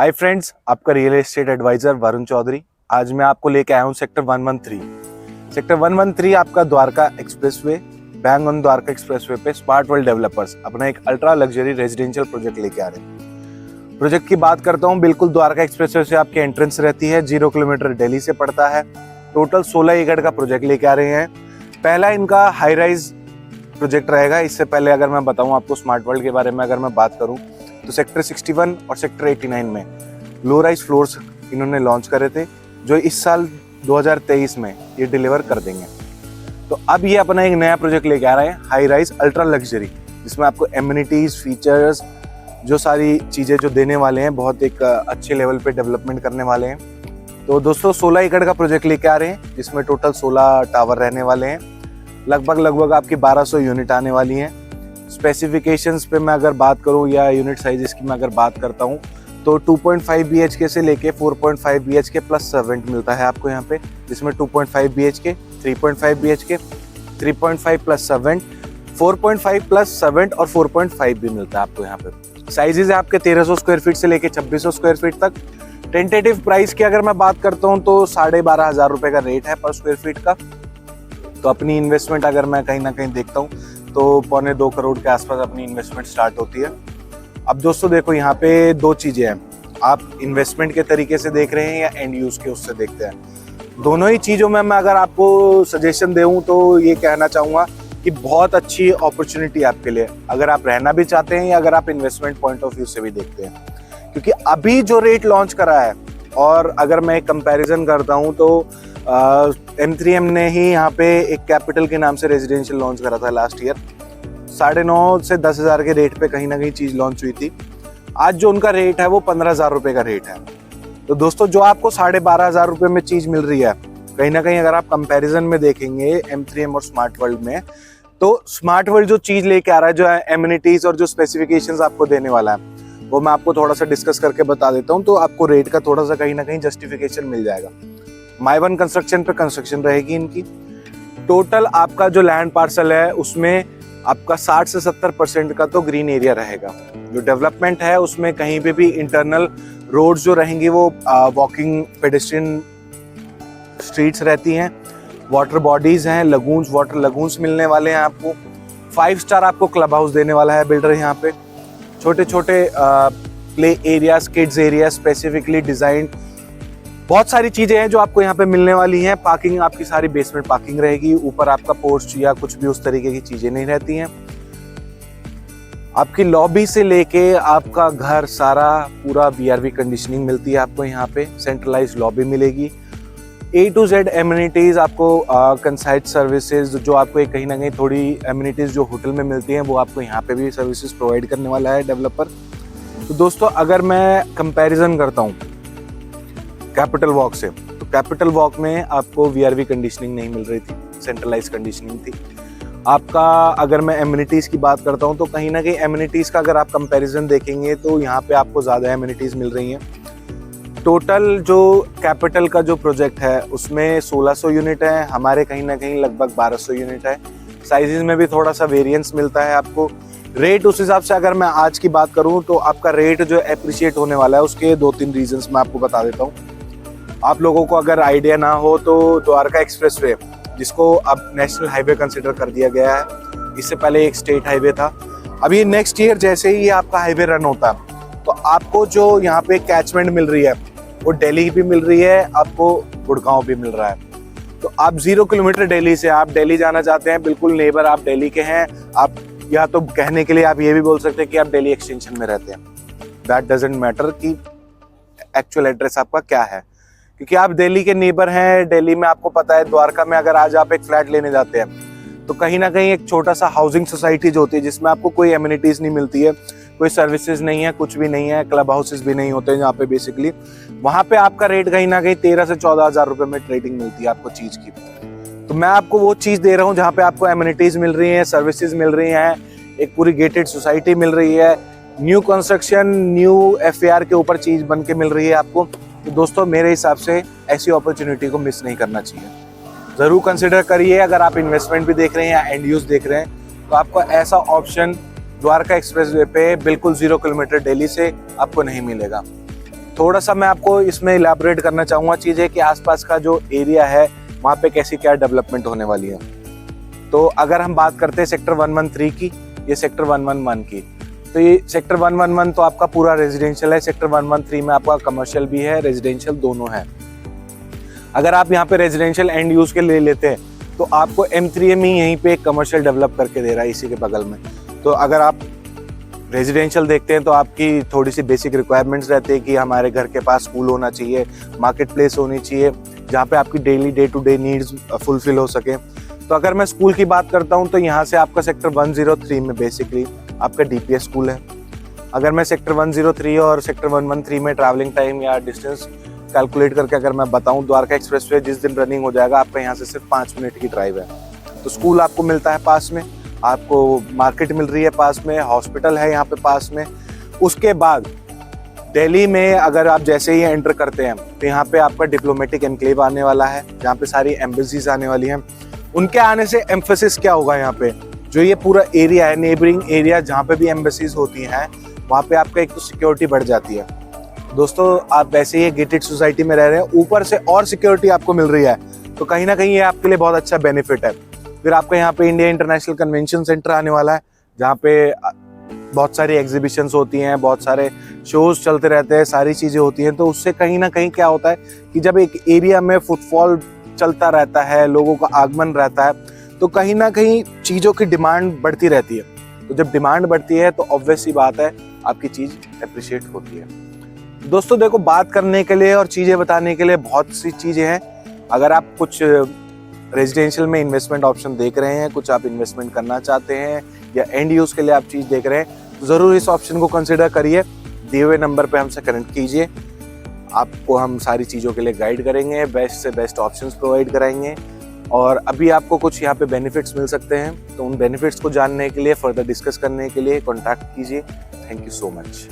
हाय friends, आपका real estate advisor Varun Chaudhary. आज मैं आपको लेके आया हूँ सेक्टर 113। सेक्टर 113 आपका Dwarka expressway, bang on Dwarka expressway पे स्मार्ट वर्ल्ड डेवलपर्स अपना एक अल्ट्रा लग्जरी रेजिडेंशियल प्रोजेक्ट लेके आ रहे हैं। प्रोजेक्ट की बात करता हूँ, बिल्कुल द्वारका एक्सप्रेसवे से आपकी एंट्रेंस रहती है, 0 किलोमीटर दिल्ली से पड़ता है। टोटल 16 एकड़ का प्रोजेक्ट लेके आ रहे हैं। पहला इनका हाई राइज प्रोजेक्ट रहेगा। इससे पहले अगर मैं बताऊँ आपको स्मार्ट वर्ल्ड के बारे में अगर मैं बात करूँ तो सेक्टर 61 और सेक्टर 89 में लो राइज फ्लोर्स इन्होंने लॉन्च करे थे, जो इस साल 2023 में ये डिलीवर कर देंगे। तो अब ये अपना एक नया प्रोजेक्ट लेके आ रहे हैं, हाई राइज अल्ट्रा लग्जरी, जिसमें आपको एमिनिटीज, फीचर्स, जो सारी चीज़ें जो देने वाले हैं, बहुत एक अच्छे लेवल पे डेवलपमेंट करने वाले हैं। तो दोस्तों 16 एकड़ का प्रोजेक्ट लेके आ रहे हैं, जिसमें टोटल 16 टावर रहने वाले हैं। लगभग आपकी 1200 यूनिट आने वाली हैं। स्पेसिफिकेशंस पे मैं अगर बात करूं या यूनिट साइजेस की मैं अगर बात करता हूं तो 2.5 BHK से लेके 4.5 BHK प्लस सर्वेंट मिलता है आपको यहाँ पे, जिसमें 2.5 BHK, 3.5 BHK, 3.5 plus servant, 4.5 plus servant और 4.5 भी मिलता है आपको यहाँ पे। साइजेस है आपके 1300 स्क्वायर फीट से लेके 2600 स्क्वायर फीट तक। टेंटेटिव प्राइस की अगर मैं बात करता हूँ तो 12,500 रुपये का रेट है पर स्क्वायर फीट का। तो अपनी इन्वेस्टमेंट अगर मैं कहीं ना कहीं देखता हूँ तो 1.25 करोड़ के आसपास अपनी इन्वेस्टमेंट स्टार्ट होती है। अब दोस्तों देखो, यहाँ पे दो चीजें हैं, आप इन्वेस्टमेंट के तरीके से देख रहे हैं या एंड यूज के उससे देखते हैं। दोनों ही चीजों में मैं अगर आपको सजेशन दूं तो ये कहना चाहूंगा कि बहुत अच्छी अपॉर्चुनिटी आपके लिए, अगर आप रहना भी चाहते हैं या अगर आप इन्वेस्टमेंट पॉइंट ऑफ व्यू से भी देखते हैं। क्योंकि अभी जो रेट लॉन्च करा है, और अगर मैं एक कंपेरिजन करता हूँ तो M3M ने ही यहाँ पे एक कैपिटल के नाम से रेजिडेंशियल लॉन्च करा था लास्ट ईयर। 9,500 से 10,000 के रेट पे कहीं ना कहीं चीज लॉन्च हुई थी। आज जो उनका रेट है वो 15,000 रुपए का रेट है। तो दोस्तों जो आपको 12,500 रुपए में चीज मिल रही है, कहीं ना कहीं अगर आप कंपैरिजन में देखेंगे M3M और स्मार्ट वर्ल्ड में, तो स्मार्ट वर्ल्ड जो चीज लेके आ रहा है, जो एमिनिटीज और जो स्पेसिफिकेशंस आपको देने वाला है, वो मैं आपको थोड़ा सा डिस्कस करके बता देता हूँ। तो आपको रेट का थोड़ा सा कहीं ना कहीं जस्टिफिकेशन मिल जाएगा। माइवन कंस्ट्रक्शन पे कंस्ट्रक्शन रहेगी इनकी। टोटल आपका जो लैंड पार्सल है उसमें आपका 60 से 70% का तो ग्रीन एरिया रहेगा। जो डेवलपमेंट है उसमें कहीं पे भी इंटरनल रोड्स जो रहेंगी वो वॉकिंग पेडेस्ट्रियन स्ट्रीट्स रहती हैं। वाटर बॉडीज हैं, लगून्स, वाटर लगून्स मिलने वाले हैं आपको। 5 स्टार आपको क्लब हाउस देने वाला है बिल्डर यहाँ पे। छोटे छोटे play areas, kids area specifically designed, बहुत सारी चीजें हैं जो आपको यहाँ पे मिलने वाली हैं। पार्किंग आपकी सारी बेसमेंट पार्किंग रहेगी, ऊपर आपका पोर्च या कुछ भी उस तरीके की चीजें नहीं रहती हैं। आपकी लॉबी से लेके आपका घर सारा पूरा VRV कंडीशनिंग मिलती है आपको यहाँ पे। सेंट्रलाइज्ड लॉबी मिलेगी। A to Z एमिनिटीज आपको, कंसाइट सर्विसेज जो आपको एक कहीं ना कहीं थोड़ी एमिनिटीज जो होटल में मिलती हैं वो आपको यहाँ पे भी सर्विसेज प्रोवाइड करने वाला है डेवलपर। तो दोस्तों अगर मैं कंपैरिजन करता हूँ कैपिटल वॉक से, तो कैपिटल वॉक में आपको VRV कंडीशनिंग नहीं मिल रही थी, सेंट्रलाइज कंडीशनिंग थी आपका। अगर मैं एमिनिटीज की बात करता हूं तो कहीं ना कहीं एमिनिटीज का अगर आप कंपैरिजन देखेंगे तो यहाँ पे आपको ज़्यादा एमिनिटीज मिल रही हैं। टोटल जो कैपिटल का जो प्रोजेक्ट है उसमें 1600 यूनिट है, हमारे कहीं ना कहीं लगभग 1200 यूनिट है। साइजेस में भी थोड़ा सा वेरिएंस मिलता है आपको। रेट उस हिसाब से अगर मैं आज की बात करूँ तो आपका रेट जो अप्रिशिएट होने वाला है, उसके 2-3 रीजन्स मैं आपको बता देता हूँ। आप लोगों को अगर आइडिया ना हो तो द्वारका एक्सप्रेसवे, जिसको अब नेशनल हाईवे कंसिडर कर दिया गया है, इससे पहले एक स्टेट हाईवे था। अभी नेक्स्ट ईयर जैसे ही आपका हाईवे रन होता है तो आपको जो यहाँ पे कैचमेंट मिल रही है वो दिल्ली भी मिल रही है, आपको गुड़गांव भी मिल रहा है। तो आप 0 किलोमीटर दिल्ली से आप दिल्ली जाना चाहते हैं, बिल्कुल नेबर आप दिल्ली के हैं। आप या तो कहने के लिए आप ये भी बोल सकते हैं कि आप दिल्ली एक्सटेंशन में रहते हैं। दैट डजेंट मैटर कि एक्चुअल एड्रेस आपका क्या है, क्योंकि आप दिल्ली के नेबर हैं। दिल्ली में आपको पता है, द्वारका में अगर आज आप एक फ्लैट लेने जाते हैं तो कहीं ना कहीं एक छोटा सा हाउसिंग सोसाइटी जो होती है, जिसमें आपको कोई एमिनिटीज नहीं मिलती है, कोई सर्विसेज नहीं है, कुछ भी नहीं है, क्लब हाउसेस भी नहीं होते हैं जहाँ पे बेसिकली। वहाँ पे आपका रेट कहीं ना कहीं 13 से 14,000 रुपए में ट्रेडिंग मिलती है आपको चीज की। तो मैं आपको वो चीज दे रहा हूँ जहाँ पे आपको एमिनिटीज मिल रही है, सर्विसेज मिल रही है, एक पूरी गेटेड सोसाइटी मिल रही है, न्यू कंस्ट्रक्शन, न्यू FAR के ऊपर चीज बन के मिल रही है आपको। तो दोस्तों मेरे हिसाब से ऐसी अपॉर्चुनिटी को मिस नहीं करना चाहिए। जरूर कंसिडर करिए। अगर आप इन्वेस्टमेंट भी देख रहे हैं या एंड यूज देख रहे हैं तो आपको ऐसा ऑप्शन द्वारका एक्सप्रेसवे पे बिल्कुल 0 किलोमीटर दिल्ली से आपको नहीं मिलेगा। थोड़ा सा मैं आपको इसमें इलैबोरेट करना चाहूँगा चीज़ें कि आसपास का जो एरिया है वहाँ पे कैसी क्या डेवलपमेंट होने वाली है। तो अगर हम बात करते हैं सेक्टर 113 की, ये सेक्टर 111 की, तो ये सेक्टर 111 तो आपका पूरा रेजिडेंशियल है। सेक्टर 113 में आपका कमर्शियल भी है, रेजिडेंशियल दोनों है। अगर आप यहाँ पे रेजिडेंशियल एंड यूज के लिए लेते हैं तो आपको M3M ही यहीं पे कमर्शियल डेवलप करके दे रहा है इसी के बगल में। तो अगर आप रेजिडेंशियल देखते हैं तो आपकी थोड़ी सी बेसिक रिक्वायरमेंट्स रहती है कि हमारे घर के पास स्कूल होना चाहिए, मार्केट प्लेस होनी चाहिए जहाँ पे आपकी daily day to day needs fulfill हो सके। तो अगर मैं स्कूल की बात करता हूँ तो यहाँ से आपका सेक्टर 103 में बेसिकली आपका DPS स्कूल है। अगर मैं सेक्टर 103 और सेक्टर 113 में ट्रैवलिंग टाइम या डिस्टेंस कैलकुलेट करके अगर मैं बताऊँ, द्वारका एक्सप्रेसवे जिस दिन रनिंग हो जाएगा आपका यहाँ से सिर्फ 5 मिनट की ड्राइव है। तो स्कूल आपको मिलता है पास में, आपको मार्केट मिल रही है पास में, हॉस्पिटल है यहाँ पे पास में। उसके बाद दिल्ली में अगर आप जैसे ही एंटर करते हैं तो यहाँ पे आपका डिप्लोमेटिक एनक्लेव आने वाला है जहाँ पे सारी एम्बेसीज आने वाली हैं। उनके आने से एम्फेसिस क्या होगा, यहाँ पे जो ये पूरा एरिया है, नेबरिंग एरिया जहाँ पे भी एम्बेसीज होती हैं वहाँ पे आपका एक तो सिक्योरिटी बढ़ जाती है। दोस्तों आप वैसे ही गेटेड सोसाइटी में रह रहे हैं, ऊपर से और सिक्योरिटी आपको मिल रही है, तो कहीं ना कहीं ये आपके लिए बहुत अच्छा बेनिफिट है। फिर आपका यहाँ पे इंडिया इंटरनेशनल कन्वेंशन सेंटर आने वाला है जहाँ पे बहुत सारी एग्जीबिशंस होती हैं, बहुत सारे शोज चलते रहते हैं, सारी चीज़ें होती हैं। तो उससे कहीं ना कहीं क्या होता है कि जब एक एरिया में फुटफॉल चलता रहता है, लोगों का आगमन रहता है, तो कहीं ना कहीं चीज़ों की डिमांड बढ़ती रहती है। तो जब डिमांड बढ़ती है तो ऑब्वियस सी बात है आपकी चीज़ अप्रिशिएट होती है। दोस्तों देखो, बात करने के लिए और चीज़ें बताने के लिए बहुत सी चीज़ें हैं। अगर आप कुछ रेजिडेंशियल में इन्वेस्टमेंट ऑप्शन देख रहे हैं, कुछ आप इन्वेस्टमेंट करना चाहते हैं या एंड यूज़ के लिए आप चीज़ देख रहे हैं, तो ज़रूर इस ऑप्शन को कंसिडर करिए। दिए हुए नंबर पे हमसे कनेक्ट कीजिए, आपको हम सारी चीज़ों के लिए गाइड करेंगे, बेस्ट से बेस्ट ऑप्शंस प्रोवाइड कराएंगे। और अभी आपको कुछ यहाँ पे बेनिफिट्स मिल सकते हैं, तो उन बेनिफिट्स को जानने के लिए, फर्दर डिस्कस करने के लिए कॉन्टैक्ट कीजिए। Thank you so much.